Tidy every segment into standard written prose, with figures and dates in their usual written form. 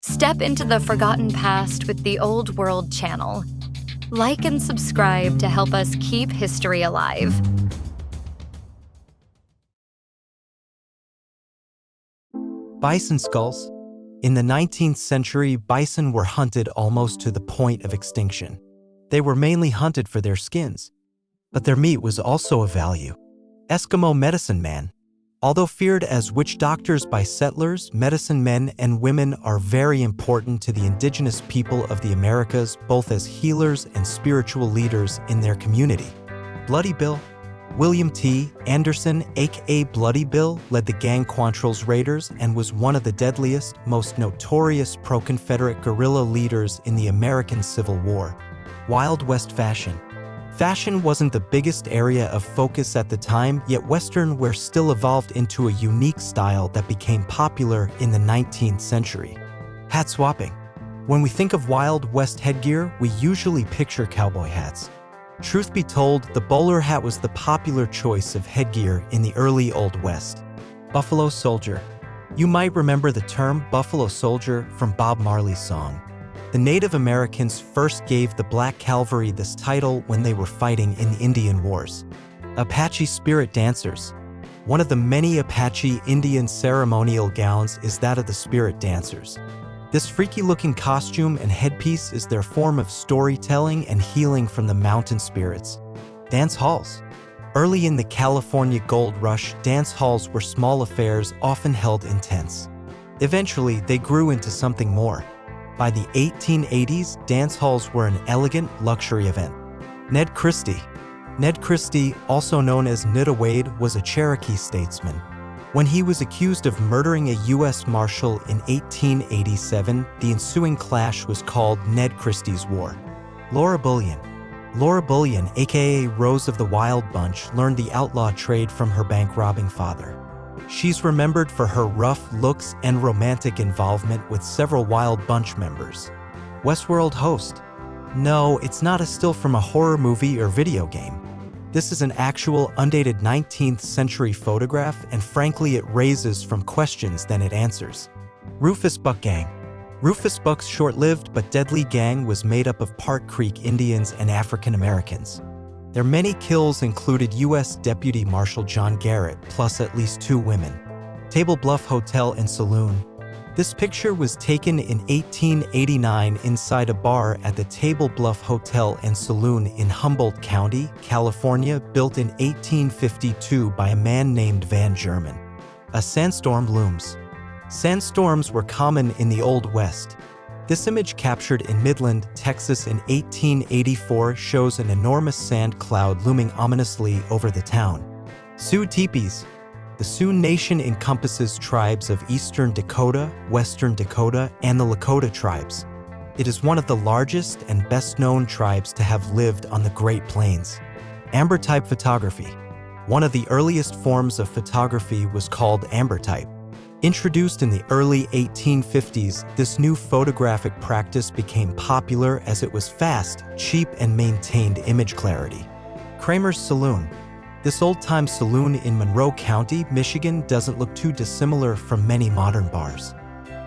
Step into the forgotten past with the Old World channel. Like and subscribe to help us keep history alive. Bison skulls. In the 19th century, bison were hunted almost to the point of extinction. They were mainly hunted for their skins, but their meat was also of value. Eskimo medicine man. Although feared as witch doctors by settlers, medicine men and women are very important to the indigenous people of the Americas, both as healers and spiritual leaders in their community. Bloody Bill. William T. Anderson, aka Bloody Bill, led the gang Quantrill's raiders and was one of the deadliest, most notorious pro-Confederate guerrilla leaders in the American Civil War. Wild West fashion. Fashion wasn't the biggest area of focus at the time, yet Western wear still evolved into a unique style that became popular in the 19th century. Hat swapping. When we think of Wild West headgear, we usually picture cowboy hats. Truth be told, the bowler hat was the popular choice of headgear in the early Old West. Buffalo Soldier. You might remember the term Buffalo Soldier from Bob Marley's song. The Native Americans first gave the Black Cavalry this title when they were fighting in the Indian Wars. Apache Spirit Dancers. One of the many Apache Indian ceremonial gowns is that of the Spirit Dancers. This freaky-looking costume and headpiece is their form of storytelling and healing from the mountain spirits. Dance halls. Early in the California Gold Rush, dance halls were small affairs often held in tents. Eventually, they grew into something more. By the 1880s, dance halls were an elegant luxury event. Ned Christie. Ned Christie, also known as Nita Wade, was a Cherokee statesman. When he was accused of murdering a U.S. Marshal in 1887, the ensuing clash was called Ned Christie's War. Laura Bullion. Laura Bullion, aka Rose of the Wild Bunch, learned the outlaw trade from her bank-robbing father. She's remembered for her rough looks and romantic involvement with several Wild Bunch members. Westworld host. No, it's not a still from a horror movie or video game. This is an actual, undated 19th century photograph, and frankly it raises from questions than it answers. Rufus Buck Gang. Rufus Buck's short-lived but deadly gang was made up of Park Creek Indians and African Americans. Their many kills included U.S. Deputy Marshal John Garrett, plus at least 2 women. Table Bluff Hotel and Saloon. This picture was taken in 1889 inside a bar at the Table Bluff Hotel and Saloon in Humboldt County, California, built in 1852 by a man named Van German. A sandstorm looms. Sandstorms were common in the Old West. This image captured in Midland, Texas in 1884 shows an enormous sand cloud looming ominously over the town. Sioux teepees. The Sioux Nation encompasses tribes of Eastern Dakota, Western Dakota, and the Lakota tribes. It is one of the largest and best-known tribes to have lived on the Great Plains. Ambrotype photography. One of the earliest forms of photography was called Ambrotype. Introduced in the early 1850s, this new photographic practice became popular as it was fast, cheap, and maintained image clarity. Kramer's Saloon. This old-time saloon in Monroe County, Michigan doesn't look too dissimilar from many modern bars.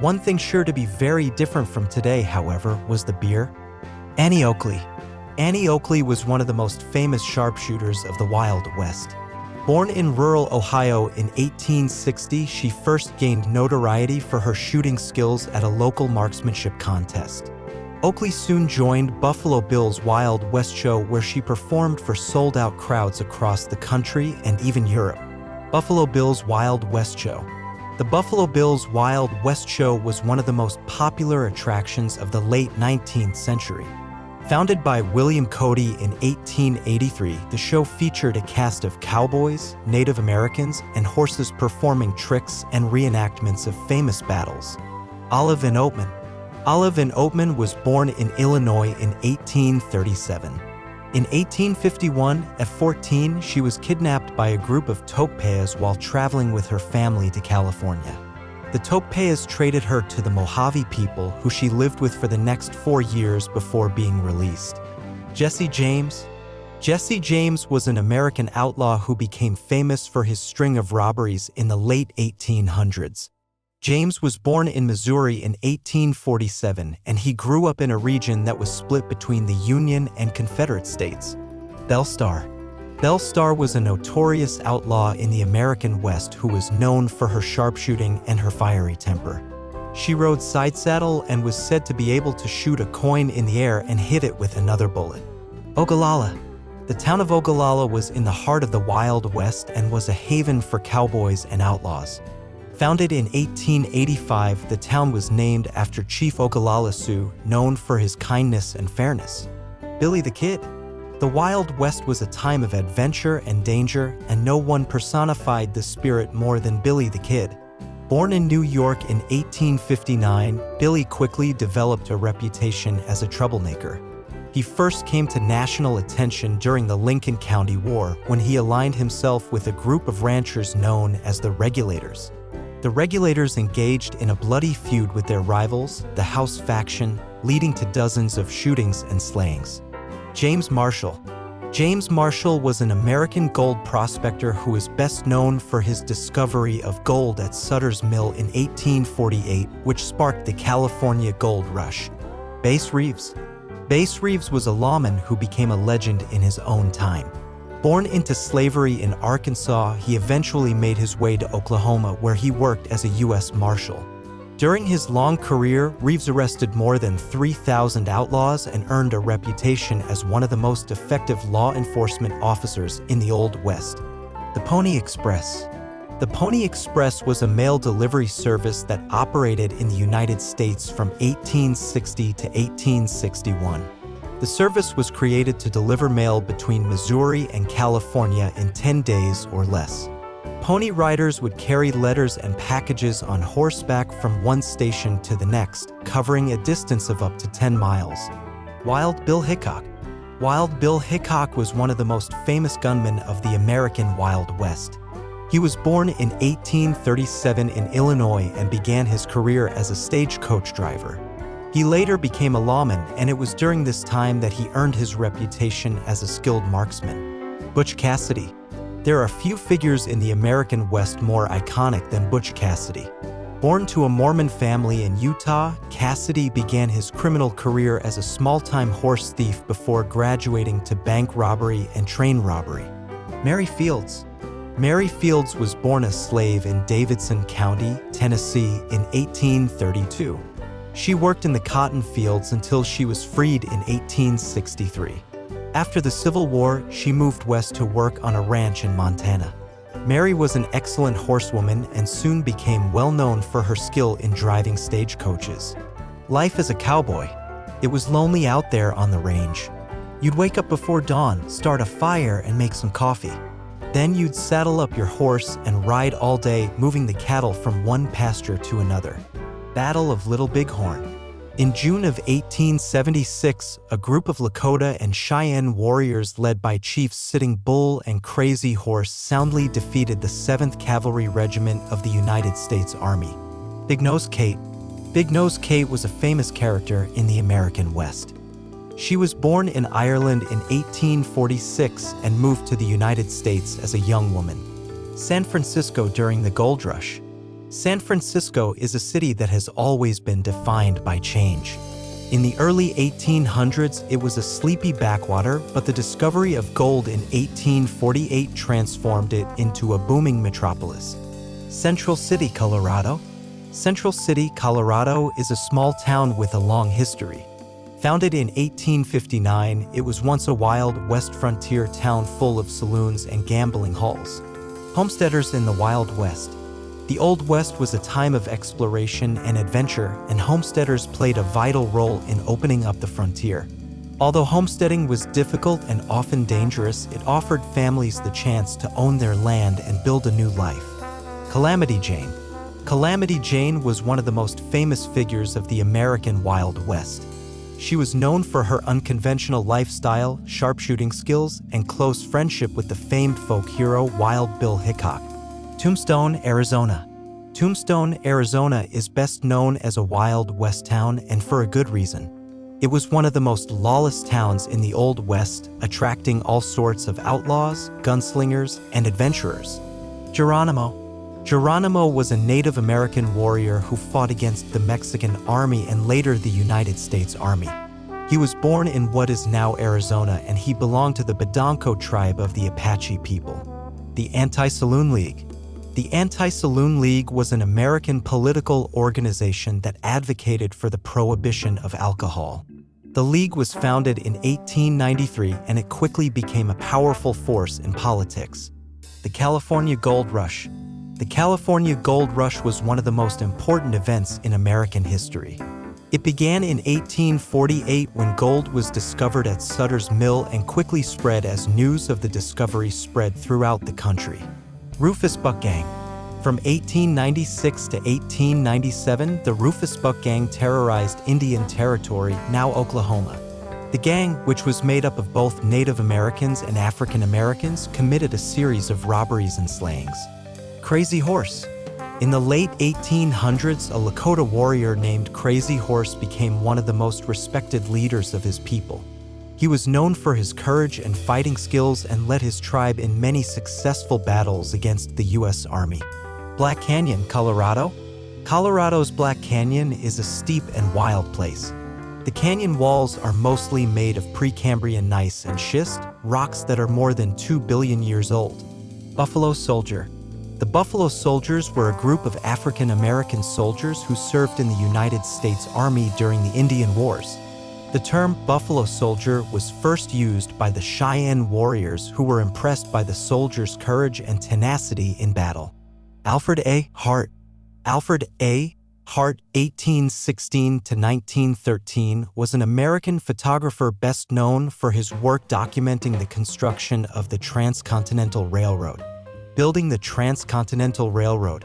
One thing sure to be very different from today, however, was the beer. Annie Oakley. Annie Oakley was one of the most famous sharpshooters of the Wild West. Born in rural Ohio in 1860, she first gained notoriety for her shooting skills at a local marksmanship contest. Oakley soon joined Buffalo Bill's Wild West show, where she performed for sold-out crowds across the country and even Europe. Buffalo Bill's Wild West show. The Buffalo Bill's Wild West show was one of the most popular attractions of the late 19th century. Founded by William Cody in 1883, the show featured a cast of cowboys, Native Americans, and horses performing tricks and reenactments of famous battles. Olive and Oatman. Olive and Oatman was born in Illinois in 1837. In 1851, at 14, she was kidnapped by a group of Topeas while traveling with her family to California. The Topeas traded her to the Mojave people, who she lived with for the next 4 years before being released. Jesse James. Jesse James was an American outlaw who became famous for his string of robberies in the late 1800s. James was born in Missouri in 1847, and he grew up in a region that was split between the Union and Confederate states. Belle Starr. Belle Starr was a notorious outlaw in the American West who was known for her sharpshooting and her fiery temper. She rode side saddle and was said to be able to shoot a coin in the air and hit it with another bullet. Ogallala. The town of Ogallala was in the heart of the Wild West and was a haven for cowboys and outlaws. Founded in 1885, the town was named after Chief Ogallala Sioux, known for his kindness and fairness. Billy the Kid. The Wild West was a time of adventure and danger, and no one personified the spirit more than Billy the Kid. Born in New York in 1859, Billy quickly developed a reputation as a troublemaker. He first came to national attention during the Lincoln County War when he aligned himself with a group of ranchers known as the Regulators. The Regulators engaged in a bloody feud with their rivals, the House faction, leading to dozens of shootings and slayings. James Marshall. James Marshall was an American gold prospector who is best known for his discovery of gold at Sutter's Mill in 1848, which sparked the California Gold Rush. Bass Reeves. Bass Reeves was a lawman who became a legend in his own time. Born into slavery in Arkansas, he eventually made his way to Oklahoma, where he worked as a U.S. Marshal. During his long career, Reeves arrested more than 3,000 outlaws and earned a reputation as one of the most effective law enforcement officers in the Old West. The Pony Express. The Pony Express was a mail delivery service that operated in the United States from 1860 to 1861. The service was created to deliver mail between Missouri and California in 10 days or less. Pony riders would carry letters and packages on horseback from one station to the next, covering a distance of up to 10 miles. Wild Bill Hickok. Wild Bill Hickok was one of the most famous gunmen of the American Wild West. He was born in 1837 in Illinois and began his career as a stagecoach driver. He later became a lawman, and it was during this time that he earned his reputation as a skilled marksman. Butch Cassidy. There are few figures in the American West more iconic than Butch Cassidy. Born to a Mormon family in Utah, Cassidy began his criminal career as a small-time horse thief before graduating to bank robbery and train robbery. Mary Fields. Mary Fields was born a slave in Davidson County, Tennessee in 1832. She worked in the cotton fields until she was freed in 1863. After the Civil War, she moved west to work on a ranch in Montana. Mary was an excellent horsewoman and soon became well known for her skill in driving stagecoaches. Life as a cowboy. It was lonely out there on the range. You'd wake up before dawn, start a fire, and make some coffee. Then you'd saddle up your horse and ride all day, moving the cattle from one pasture to another. Battle of Little Bighorn. In June of 1876, a group of Lakota and Cheyenne warriors led by Chiefs Sitting Bull and Crazy Horse soundly defeated the 7th Cavalry Regiment of the United States Army. Big Nose Kate. Big Nose Kate was a famous character in the American West. She was born in Ireland in 1846 and moved to the United States as a young woman. San Francisco during the Gold Rush. San Francisco is a city that has always been defined by change. In the early 1800s, it was a sleepy backwater, but the discovery of gold in 1848 transformed it into a booming metropolis. Central City, Colorado. Central City, Colorado is a small town with a long history. Founded in 1859, it was once a wild West frontier town full of saloons and gambling halls. Homesteaders in the Wild West. The Old West was a time of exploration and adventure, and homesteaders played a vital role in opening up the frontier. Although homesteading was difficult and often dangerous, it offered families the chance to own their land and build a new life. Calamity Jane. Calamity Jane was one of the most famous figures of the American Wild West. She was known for her unconventional lifestyle, sharpshooting skills, and close friendship with the famed folk hero Wild Bill Hickok. Tombstone, Arizona. Tombstone, Arizona is best known as a Wild West town, and for a good reason. It was one of the most lawless towns in the Old West, attracting all sorts of outlaws, gunslingers, and adventurers. Geronimo. Geronimo was a Native American warrior who fought against the Mexican Army and later the United States Army. He was born in what is now Arizona, and he belonged to the Badonko tribe of the Apache people. The Anti-Saloon League. The Anti-Saloon League was an American political organization that advocated for the prohibition of alcohol. The League was founded in 1893, and it quickly became a powerful force in politics. The California Gold Rush. The California Gold Rush was one of the most important events in American history. It began in 1848 when gold was discovered at Sutter's Mill and quickly spread as news of the discovery spread throughout the country. Rufus Buck Gang. From 1896 to 1897, the Rufus Buck Gang terrorized Indian Territory, now Oklahoma. The gang, which was made up of both Native Americans and African Americans, committed a series of robberies and slayings. Crazy Horse. In the late 1800s, a Lakota warrior named Crazy Horse became one of the most respected leaders of his people. He was known for his courage and fighting skills and led his tribe in many successful battles against the U.S. Army. Black Canyon, Colorado. Colorado's Black Canyon is a steep and wild place. The canyon walls are mostly made of Precambrian gneiss and schist, rocks that are more than 2 billion years old. Buffalo Soldier. The Buffalo Soldiers were a group of African American soldiers who served in the United States Army during the Indian Wars. The term Buffalo Soldier was first used by the Cheyenne warriors who were impressed by the soldiers' courage and tenacity in battle. Alfred A. Hart. Alfred A. Hart, 1816 to 1913, was an American photographer best known for his work documenting the construction of the Transcontinental Railroad. Building the Transcontinental Railroad.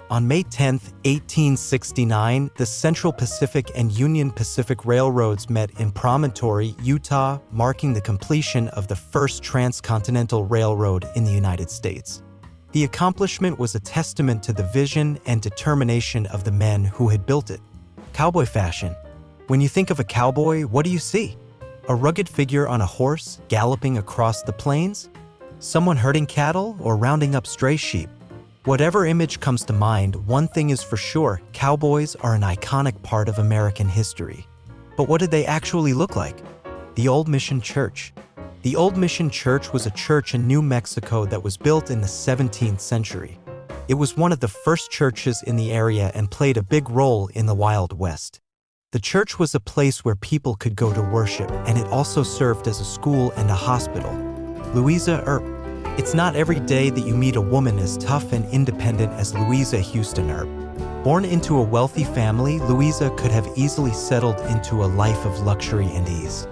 On May 10, 1869, the Central Pacific and Union Pacific Railroads met in Promontory, Utah, marking the completion of the first transcontinental railroad in the United States. The accomplishment was a testament to the vision and determination of the men who had built it. Cowboy fashion. When you think of a cowboy, what do you see? A rugged figure on a horse galloping across the plains? Someone herding cattle or rounding up stray sheep? Whatever image comes to mind, one thing is for sure, cowboys are an iconic part of American history. But what did they actually look like? The Old Mission Church. The Old Mission Church was a church in New Mexico that was built in the 17th century. It was one of the first churches in the area and played a big role in the Wild West. The church was a place where people could go to worship, and it also served as a school and a hospital. Louisa Herp. It's not every day that you meet a woman as tough and independent as Louisa Houston Herp. Born into a wealthy family, Louisa could have easily settled into a life of luxury and ease.